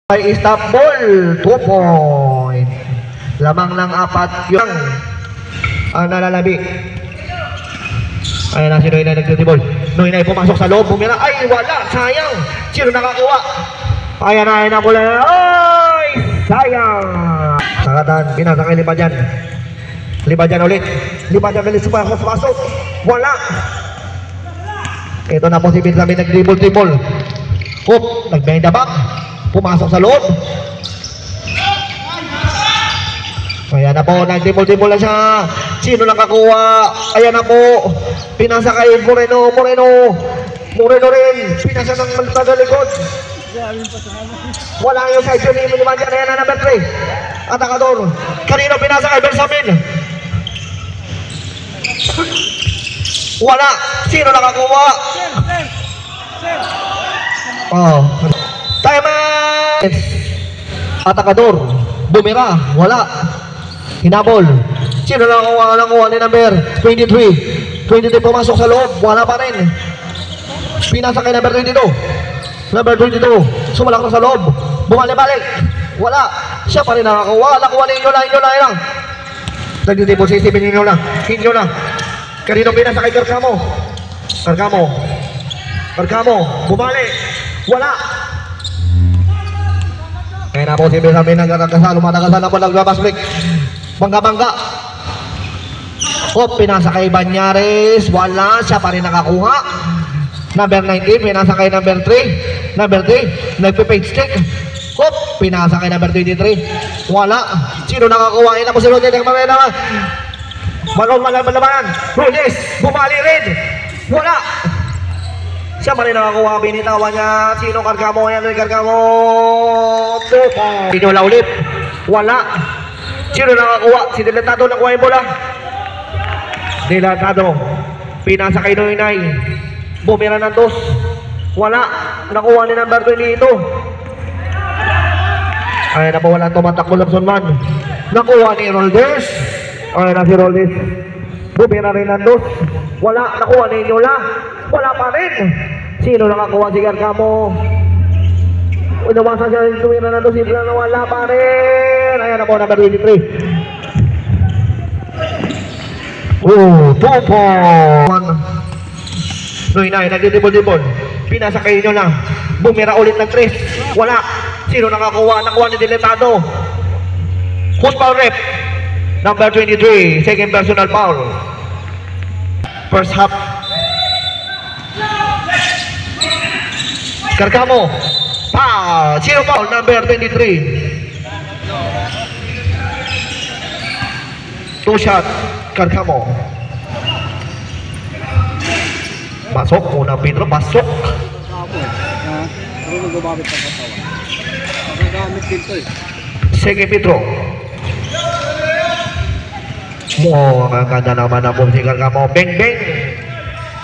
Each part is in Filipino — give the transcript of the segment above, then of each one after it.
Ay stop ball, 2 point. Lamang ng 4 yung ang nalalabi. Ayan na si Noynay nagtitibol. Noynay pumasok sa loob, bumira. Ay wala, sayang. Sino nakakuha? Ayan na pula. Ay sayang. Sakatan, pinasakay Libajan. Libajan ulit. Libajan ulit sumasok. Wala. Ito na po si Binsamin nag-dribble. Hoop, nag-bend the back. Pumasok sa loob. Ayan na po, nag-dribble na siya. Sino nakakuha? Ayan na po. Pinasa kay Moreno rin. Pinasa ng tagalikod. Wala yung side ni Libajan. Ayan na number 3. Atakador. Kanino pinasa kay Benjamin? Wala. Sino nakakuha? Oh. Time out. Atakador. Bumira. Wala. Hinabol. Sino nakakuha ni number 23? 23 pumasok sa loob. Wala pa rin. Pinasa kay number 22. Number 22. Sumalak na sa loob. Bumalik. Wala. Siya pa rin nakakuha. Nakuha ninyo lang. Nagtitipol si Steven ninyo na. Kanino pinasa kay Carcamo. Bumalik. Wala. Kaya na po si Benjamin nagkakasalo. Matagasan na po naglabas break. Bangga. Pinasa kay Banyares. Wala. Siya pa rin nakakuha. Number 19. Pinasa kay number 3. Number 3. Nagpe-page stick. Pinasa kay number 23. Wala. Sino nakakuha? Ina po si Rodel. Malabanan. Rodel. Bumali rin. Wala. Siya pa rin nakakuha. Binitawan niya. Sino Carcamo? Ayan rin Carcamo. Pinula ulit. Wala. Sino nakakuha? Si Dilatado nakuha yung bola. Dilatado. Pinasa kay Noynay. Bumira ng 2. Wala. Nakuha ni number 22. Ayan na po, walang tumatakbo Lobson man. Nakuha ni Roldez. Ayan na si Roldez. Bumira rin ng 2. Wala. Nakuha ni Nyola. Wala pa rin. Sino nakakuha? Si Carcamo. Unawasan siya yung tumira ng 2. Sino wala pa rin. Ayan na po, number 23. 2 point. Noynay, nagdidibol. Pinasa kayo nyo lang. Bumira ulit ng 3. Wala. Sino nakakuha? Nakuha ni Diletado. Who's foul rep? Number 23. Second personal foul. First half. Carcamo. Foul. Sino foul? Number 23. 2 shot. Carcamo. Pasok. Unang Pedro. Pasok. Second Pedro. Ang ganda naman ang bom si Carcamo. Bang.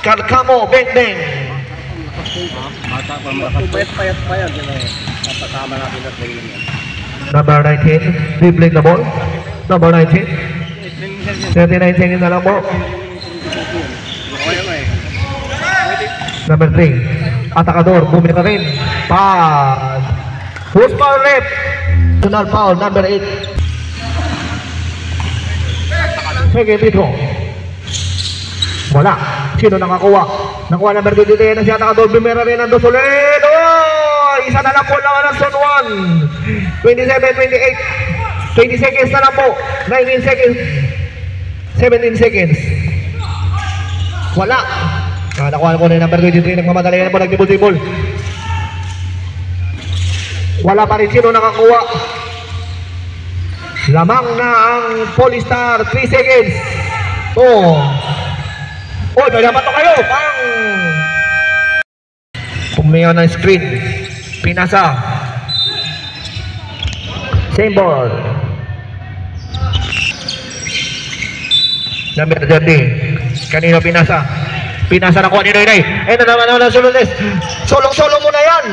Carcamo. Bang. Number 19. Dribbling the ball. Number 19. 39 seconds na lang po. Number 3. Atakador. Bumira rin. Pass. Who's foul rep? Personal foul. Number 8. Second Pedro. Wala. Sino nakakuha? Nakuha number 23 na si Atakador. Bumira rin ang 2 ulit. Isa na lang po lang ang Son 1. 27, 28. 20 seconds na lang po. 19 seconds. 17 seconds. Wala. Nakuha ko na yung number 23. Nagmamadali na po. Nagdibol. Wala pa rin. Sino nakakuha? Lamang na ang Polystar. 3 seconds. May dapat to kayo. Pang! Pumiyo ng screen. Pinasa. Same ball. Number 30. Kanino pinasa? Pinasa na kuha ni Noynay. Ito naman ang Sulules. Solong-solo mo na yan.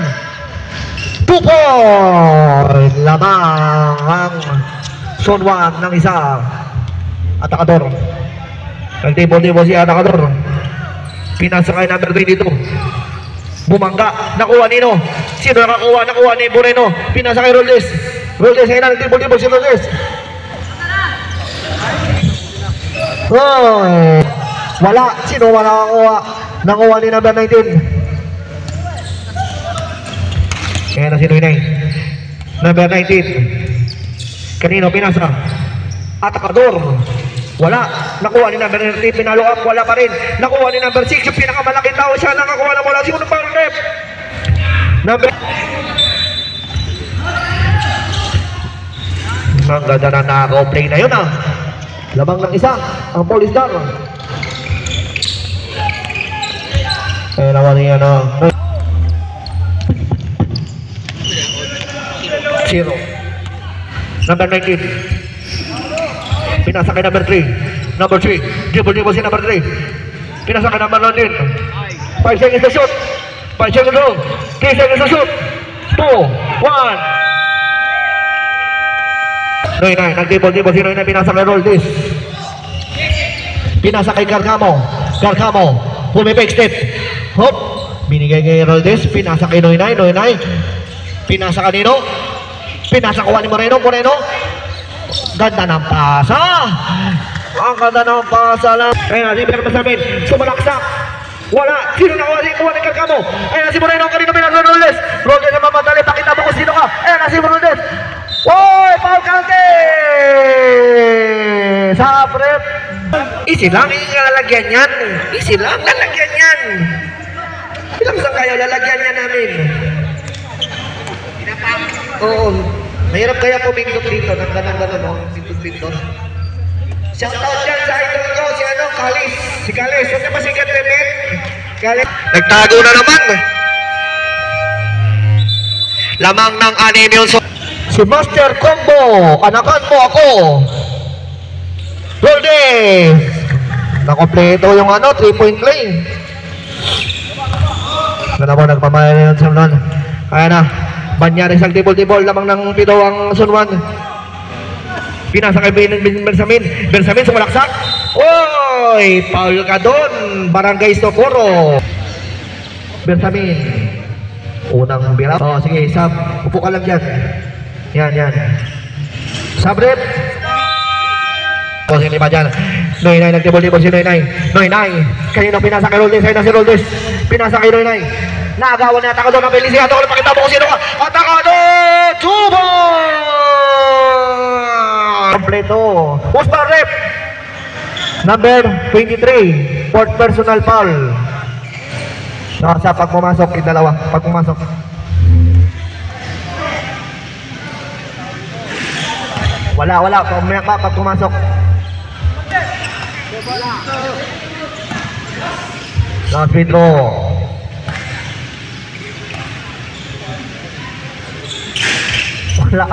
2 point. Lamang ang Son 1 ng isa. Atakador. Nagtibol-tibol si Atakador. Pinasa kay number 22. Bumangga. Nakuha nino. Sino nakakuha? Nakuha ni Moreno. Pinasa kay Roldes. Roldes, ayun na, nagtibol-tibol si Roldes. Hoy! Wala. Sino wala nakakuha? Nakuha ni number 19. Kaya na si Noy. Number 19. Kanino pinasa? Atakador. Wala. Nakuha ni number 13. Pinalo up. Wala pa rin. Nakuha ni number 6. Yung pinakamalaking tao siya. Nakakuha na mula. Sino power rep? Number... Ang ganda na naka-play na yun ah. Lamang ng isa. Ang Police Star. Kaya naman yan ah. 0. Number 19. Pinasa kay number 3. Number 3. Dribble si number 3. Pinasa kay number 19. 5 seconds to shoot. 5 seconds to 3 seconds to shoot. 2, 1. Noy, nag-dribble si Noy, pinasa kay Roldes. Pinasa kay Gargamo. Pumipake step. Hop. Binigay kay Roldes. Pinasa kay Noy. Pinasa kanino? Pinasa kuha ni Moreno. Ganda ng pasa. Ang ganda ng pasa lang. Ayan, si Berma Samin. Sumalaksak. Wala. Sino na kuha ni Gargamo? Ayan, si Moreno. Kanino pinasa Roldes. Roldes na mamadali. Pakita mo kung sino ka. Ayan, si Roldes. Oy, foul counted! Sa prep. Easy lang yung lalagyan yan. Lalagyan yan. Ilang sa kayo, lalagyan yan namin. Oo. Mahirap kaya pumindot dito. Nang ganun, no? Pindot. Shout out dyan sa idol ko, si Kalis. Si Kalis. Huwag na pasigat rin. Kalis. Nagtago na naman. Lamang ng anime yung si Master Combo, anakan mo ako. Roldes. Nakompleto yung 3-point play. Ganda mo, nagpamayan na yung Sunwan. Kaya na, Banyares ang tibol-tibol, lamang ng pito ang Sunwan. Pinasa kay Benjamin sumalaksak. Oy, foul ka doon. Barangay Socorro. Benjamin. Unang bira. Oh, sige, Sam. Upo ka lang dyan. Yan. Sabrep. O, sige pa dyan. Noy, nagtibol-tibol si Noy. Kanino pinasa kay Roldes? Ayun na si Roldes. Pinasa kay Noy. Naagawan na Atakador ng Belize. Atakador, pakita mo kung sino ka. Atakador! Tubo! Kompleto. Usbar rep. Number 23. Fourth personal foul. Sa pag pumasok, dalawa. Pag pumasok. Wala. Pumayak pa pag pumasok. Last free throw. Wala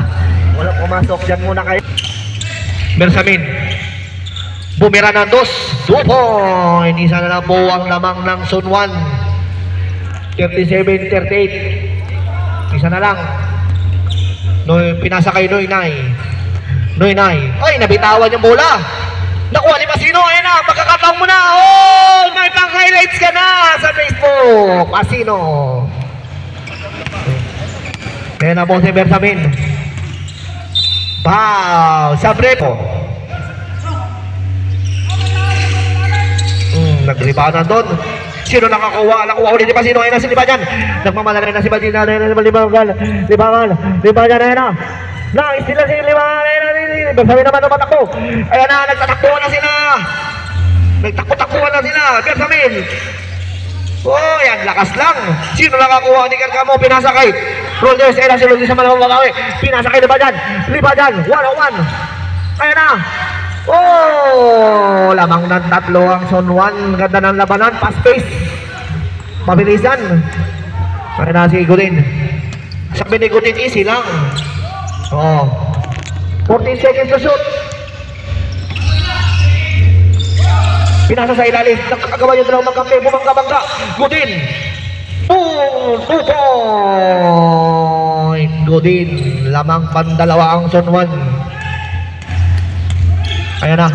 pumasok. Diyan muna kayo. Benjamin. Bumira ng 2 point. Isa na lang po ang lamang ng Sunwan. 37-38. Isa na lang. Pinasa kay Noy. Ay, nabitawan yung bola. Nakuha ni Pasino. Ayan na, magkakataong mo na. Oh, may pang-highlights ka na sa Facebook. Pasino. Ayan na po si Benjamin. Wow, Sabrepo. Naglibanan doon. Sino nakakuha? Nakuha ulit ni Pasino. Ayan na si Libajan. Nagmamalala na si Badina. Ayan na si Libagan. Libajan, ayan na. Naistila si Libagan. Benjamin naman tumatakbo. Ayan na, nagtatakbuhan na sila. Nagtakbo-takbuhan na sila. Benjamin. Oh, yan, lakas lang. Sino nakakuha ni Gargamo? Pinasa kay Roldes. Ayan na si Roldes sa malamang magawi. Pinasa kay Libajan. 1-on-1. Ayan na. Oh, lamang ng 3 ang Sunwan. Ganda ng labanan. Fast pace. Mabilisan. Ayan na si Godin. Sabi ni Godin, easy lang. Oh. 14 seconds to shoot. Pinasa sa ilalim. Nakakagawa yung dalawang magkampi. Bumangga-bangga. Godin. 2 point. Godin. Lamang pandalawa ang Sunwan. Ayan na.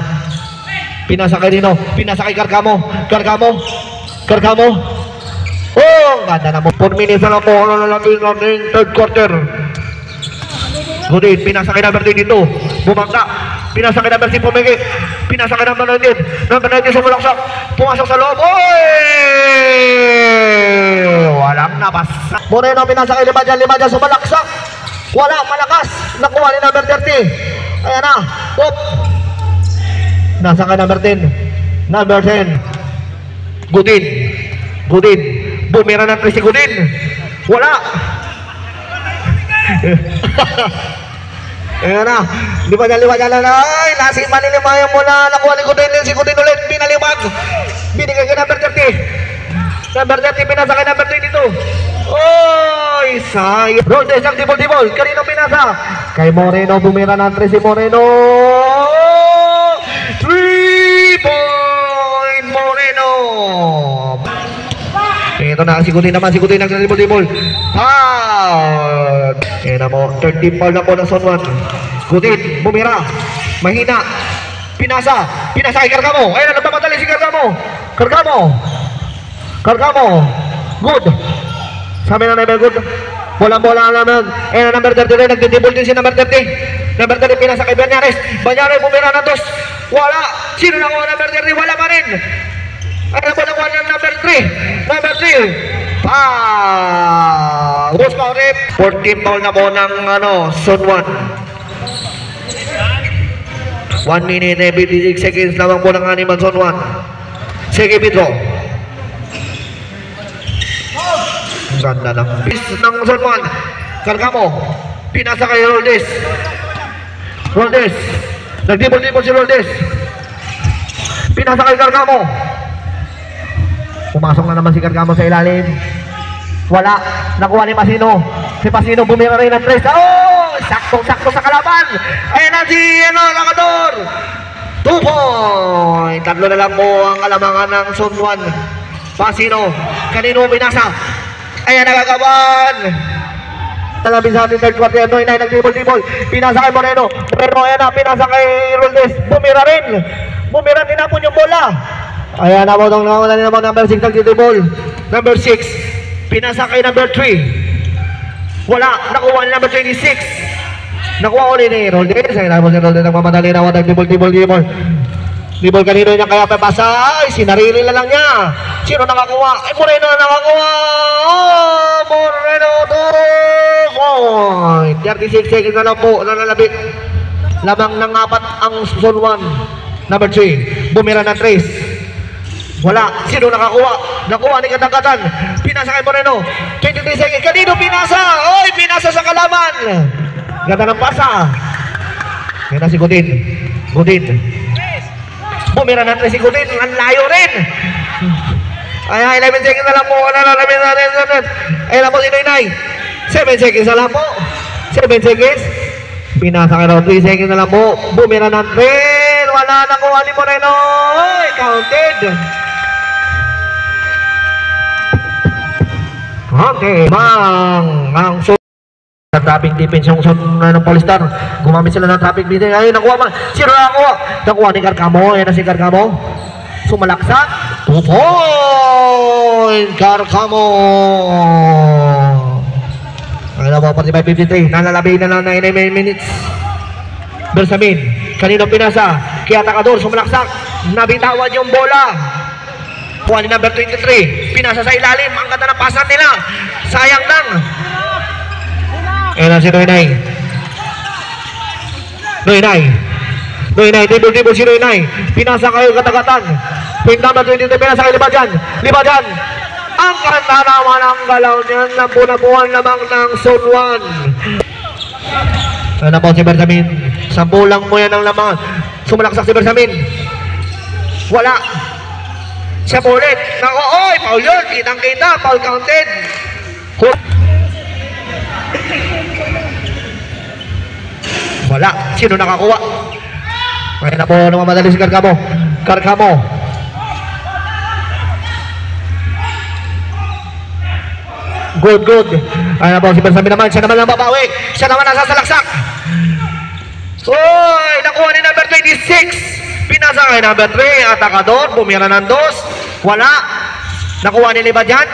Pinasa kay Gargamo. Oh, ganda naman. 4 minutes na lang po. Ano na lang yung third quarter. Ngunit, pinasa kay number 2 dito. Bumangka. Pinasa kay number 6 pumigit. Pinasa kay number 19. Number 19 sumulaksak. Pumasok sa loob. Oy! Walang nabasa. Moreno, pinasa kay Limadyan. Limadyan sumalaksak. Wala, malakas. Nakuha ni number 30. Ayan na. Oop. Nasa kay number 10. Number 10. Gudin. Gudin. Bumira ng 3 si Gudin. Wala. Ayan na. Limadyan na. Ay, nasi manilimayan mo na. Nakuha ni Gudin. Si Gudin ulit. Pinalimag. Binigay kay number 30. Number 30 pinasa kay number 22. Oy, sayang. Roldes ang tibol-tibol. Kanino pinasa? Kay Moreno. Bumira ng 3 si Moreno. 3-point Moreno. Ito na, sigutin naman, sigutin ang tibol-tibol. Foul. Ayan na mo, 13 foul na po ng Zone 1. Sigutin, bumira. Mahina. Pinasa kay Carcamo. Ayan na, nagpapadali si Carcamo. Carcamo. Good. Sabi na number good. Bola naman. Ayan na, number 30 rin. Nagtitibol din si number 30. Number 30 pinasa kay Banyares. Banyares bumira na 2. Wala. Sino na ko number 30? Wala pa rin. Ay, nakuha ng number 3. Number 3. Boss Maurip. 14 foul na po ng Zone 1. 1 minute and 56 seconds lamang po ng animal Zone 1. Sige, Pedro. Ganda ng bis ng Zone 1. Carcamo. Pinasa kay Roldes. Nagdibol-dibol si Roldes. Pinasa kay Carcamo. Pumasok na naman si Carcamo sa ilalim. Wala. Nakuha ni Pasino. Si Pasino bumira rin ng 3. Oh! Saktong-sakto sa kalaban. Ayan na si Lakador. 2 point. 3 na lang po ang kalamangan ng Zone 1. Pasino. Kanino pinasa? Ayan, nagagawan. Talabis sa ating third quarter. Noy, nagdibol-dibol. Pinasa kay Moreno. Ayan na, pinasa kay Roldes. Bumira rin. Tinapon yung bola. Ayan na, wala naman number 6 nagdibol. Number 6. Pinasa kay number 3. Wala. Nakuha ni number 26. Nakuha ulit ni Roldes. Ayan na po si Roldes. Nagmamadali na. Nagdibol. Dibol kanino niya kaya papasa. Ay, sinarili na lang niya. Sino nakakuha? Ay, Moreno na nakakuha. Oh, Moreno 2 point. 36 seconds na lang po. Nalalabit. Lamang ng 4 ang Zone 1. Number 3. Bumira ng 3. Wala. Sino nakakuha? Nakuha ni Katangkatan. Pinasa kay Moreno. 23 seconds. Kanino pinasa? Oy, pinasa sa kalaban. Ganda ng pasa. Yan na si Gudin. Bumira ng 3 si Gudin. Ang layo rin. Ay, 11 seconds na lang po. Ay, lang po si Noy. 7 seconds na lang po. 7 seconds. Pinasa kay 3 seconds na lang po. Bumira ng 3. Wala na kuha ni Moreno. Ay, counted. Okay. Ang traffic defense yung ng Polistar. Gumamit sila ng traffic defense. Ayun, nakuha man. Sino nakuha ni Carcamo. Ayan na si Carcamo. Sumalaksak. 2 point. Carcamo. Ayun na po, 45-53. Nalalabay na lang 9 minutes. Bersamin. Kanino pinasa? Kaya Takador. Sumalaksak. Nabitawan yung bola. Kuha ni number 23. Pinasa sa ilalim. Ang ganda ng pasan nila. Sayang lang. Ayan na si Noy. Tibol si Noy. Pinasa kayo Katagatan. Point number 23. Pinasa kay Limadyan. Ang kanta naman ang galaw niyan. Nabunabuhan lamang ng Zone 1. Ayan na po si Bersamin. Sampulang mo yan ang lamang. Sumalaksak si Bersamin. Wala. Siya po ulit. Oy, foul yun. Kitang-kita. Foul counted. Wala. Sino nakakuha? Kaya na po namamadali si Carcamo. Good. Kaya na po si Bersamin naman. Siya naman ang babawi. Siya naman nasasalaksak. Uy! Nakuha ni number 26. Pinasa kay number 3. Atakador. Bumira ng 2. Wala. Nakuha ni Limadyan.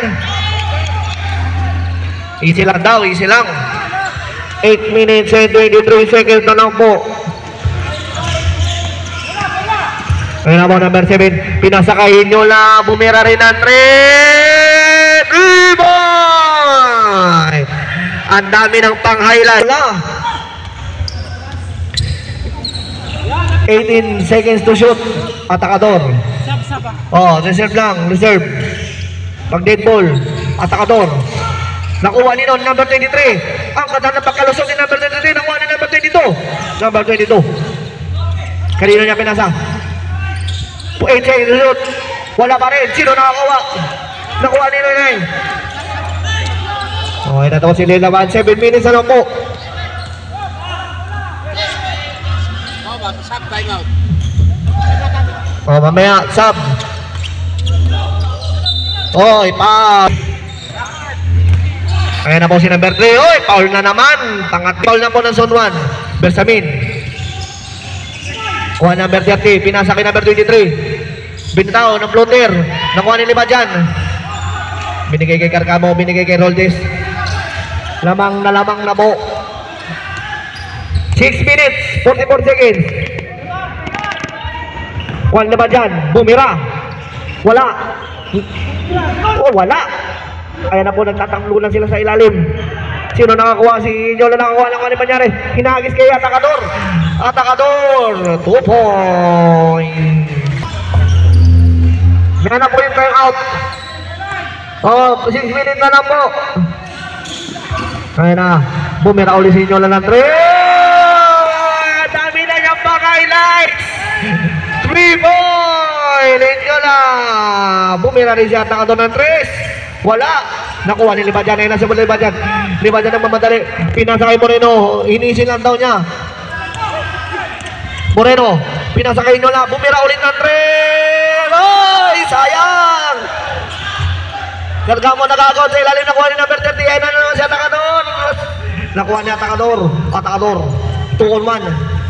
Easy lang daw, easy lang. 8 minutes and 23 seconds na lang po. Ayun na po, number 7. Pinasakayin nyo lang. Bumira rin ang 3. 3-boy! Ang dami ng pang-highlight. 18 seconds to shoot. Atakador. Oh, reserve lang. Reserve. Pag dead ball. Atakador. Nakuha ni nun, number 23. Ang ganda ng pagkalusot ni number 23. Nakuha ni number 22. Number 22. Kanino niya pinasa? 8 seconds to shoot. Wala pa rin. Sino nakakuha? Nakuha ni Noy. Okay, natapos si Lilaban. 7 minutes na lang po. Sub time out. Oh, mamaya, sub. Oy, pa. Ayan na po si number 3. Oy, foul na naman. Foul na po ng zone 1. Bersamin. Kuha number 30. Pinasa kay number 23. Bintaw ng floater. Nakuha ni Lima dyan. Binigay kay Carcamo. Binigay kay Roldes. Lamang na po. 6 minutes. 44 seconds. Kuha na ba dyan? Bumira. Wala. Oh, wala. Ayan na po, nagtatanglunan sila sa ilalim. Sino nakakuha? Si Nyola nakakuha ng ano nangyari. Hinagis kay Atakador. Atakador. 2 point. Yan na po yung time out. Oh, 6 minutes na lang po. Ayan na. Bumira ulit si Nyola ng 3. Dami na niyang pag-highlights. 3 point. Nyola. Bumira rin si Atakador ng 3. Wala. Nakuha ni Libadyan. Ayun na si Libadyan. Libadyan ang mamadali. Pinasa kay Moreno. Inisin lang daw niya. Moreno. Pinasa kay Nyola. Bumira ulit ng 3. Ay, sayang. Carcamo nagagod sa ilalim. Nakuha ni number 30. Ayun na naman si Atakador. Nakuha ni Atakador. Atakador. 2 on 1.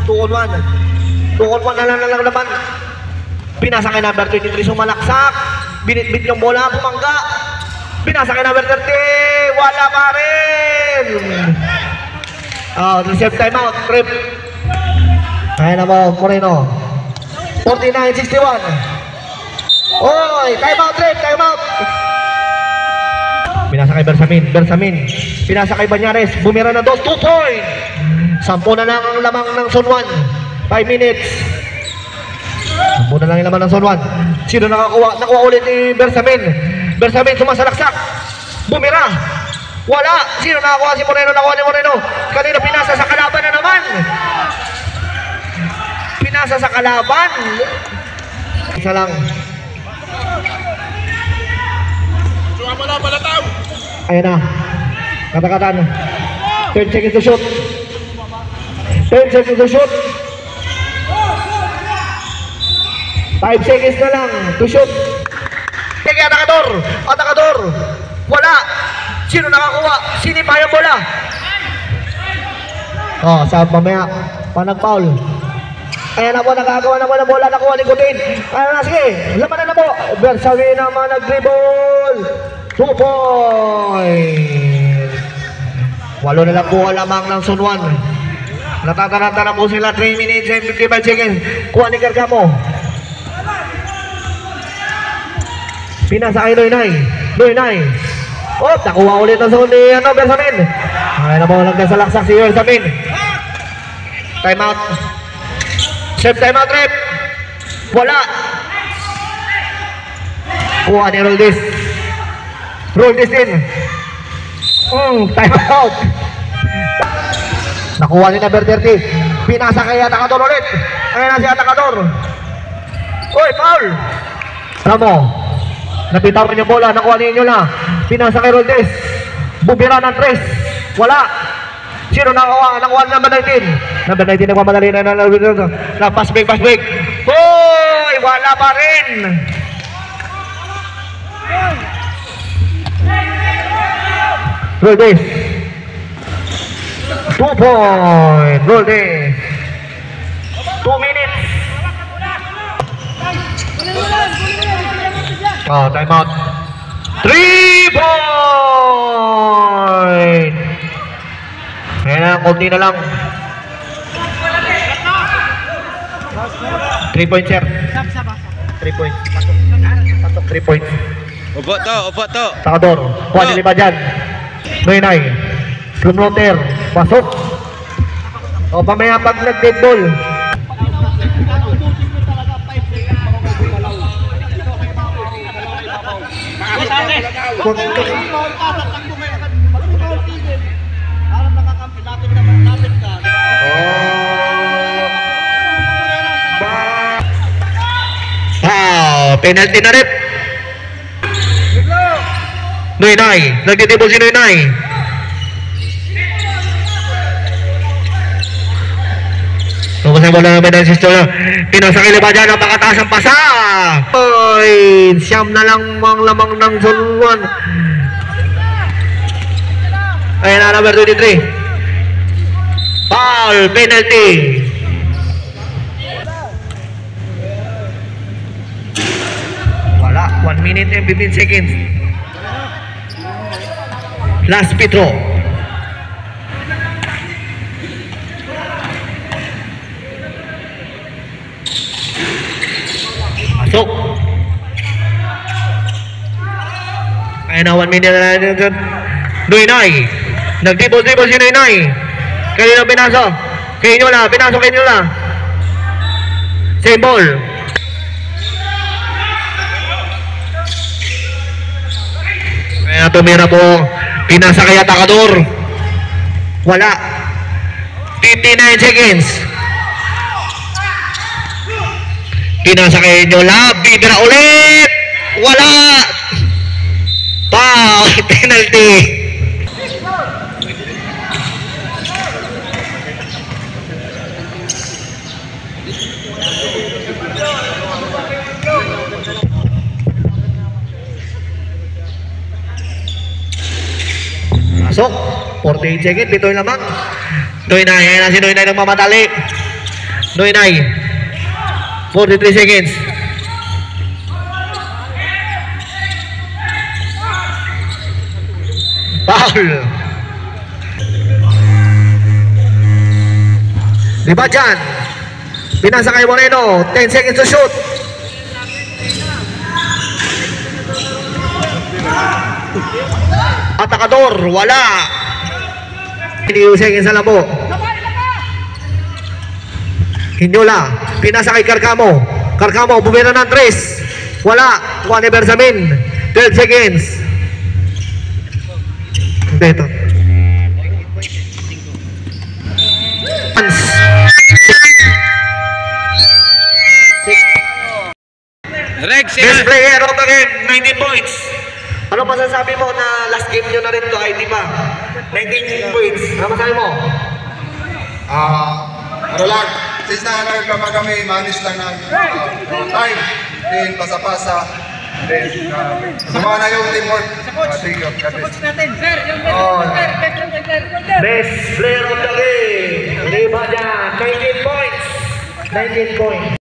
2 on 1. 2 on 1 na lang naman. Pinasa kay number 23. Sumalaksak. Binitbit yung bola. Bumangga. Pinasa kay number 30. Wala pa rin. Oh, reserve timeout. Trip. Ayan na mo, Moreno. 49-61. Oy, timeout, Trip. Timeout. Pinasa kay Bersamin. Pinasa kay Banyares. Bumira na 2 point. 10 na lang ang lamang ng zone 1. 5 minutes. 10 na lang yung lamang ng zone 1. Sino nakakuha? Nakuha ulit ni Bersamin. Bersamin sumasalaksak. Bumira. Wala. Sino nakakuha? Si Moreno. Nakuha ni Moreno. Kanina pinasa sa kalaban na naman. Pinasa sa kalaban. Isa lang. Ayan na. Kata-katan. 10 seconds to shoot. 10 seconds to shoot. 5 seconds na lang to shoot. Kaya Atakador. Wala. Sino nakakuha? Sinipa yung bola. Oh, sa mamaya panag-foul. Ayan na po, nagagawa na po ng bola. Nakuha ni Gutin. Ayan na, sige. Laman na po. Bersamin naman nag-dribble. 2 point. 8 na lang po lamang ng zone 1. Natataranta na po sila. 3 minutes and 55 seconds. Kuha ni Carcamo. Pinasa kay Noy. Oh, nakuha ulit ang zone ni Bersamin. Ayan na po, nagkasalaksak si Bersamin. Time out. Serve time out, Rep. Wala. Kuha ni Roldes din. Time out. Nakuha ni number 30. Pinasa kay Atakador ulit. Ayan na si Atakador. Uy, foul. Ramo. Napitawan yung bola. Nakuha ninyo na. Pinasa kay Roldes. Bumira ng 3. Wala. Sino nakakuha? Nakuha number 19. Number 19 nagmamadali na pass break. Hoy! Wala pa rin. Roldes. 2 point. Roldes. 2 minutes. Oh, time out. 3 point. konti na lang. 3 points, sir. 3 points. Pasok 3 points. Upo to. Takador, kuha ni Lima dyan. Noy-Nay. Slumroter, pasok. O, pamaya pag nag-dead ball. Penalty na rin. Noy-Nay, nagtitibol si Noy-Nay. Tungkol sa bola namin ng sister. Pinasakili ba dyan ang pakataas ang pasa? Oy, siyam na lang ang lamang ng zone 1. Ayan na, number 23. Foul, penalty. Wala, 1 minute and 15 seconds. Last Petro. Masuk. Ayan na, 1 minute na lang. Noy-Nay. Nagtibol-tibol si Noy-Nay. Kanina pinasok. Kay Nyola, pinasok kay Nyola. Same ball. Kaya tumira po. Pinasa kay Takador. Wala. 59 seconds. Pinasa kay Nyola. Bibira ulit. Wala. Foul. Penalty. Pasok. 48 seconds. Pitoy lamang. Noy-Nay. Ayan na si Noy-Nay nang mamatali. Noy-Nay. 43 seconds. Foul. Diba dyan? Pinasa kay Moreno. 10 seconds to shoot. Atakador, wala. 2 seconds sa labo. Hinyola, pinasa kay Carcamo. Carcamo, bumira ng 3. Wala. Juan Eversamin. 12 seconds. Hindi ito. Best player of the game, 19 points. Ano masasabi mo na last game nyo na rin to, ay di ba? 19 points. Ano masasabi mo? Ano lang, since na nagkama kami, manage lang ng time, then pasa-pasa, then sumama na yung teamwork. Thank you. Coach natin, sir, yung Best player of the game. Di ba dyan? 19 points. 19 points.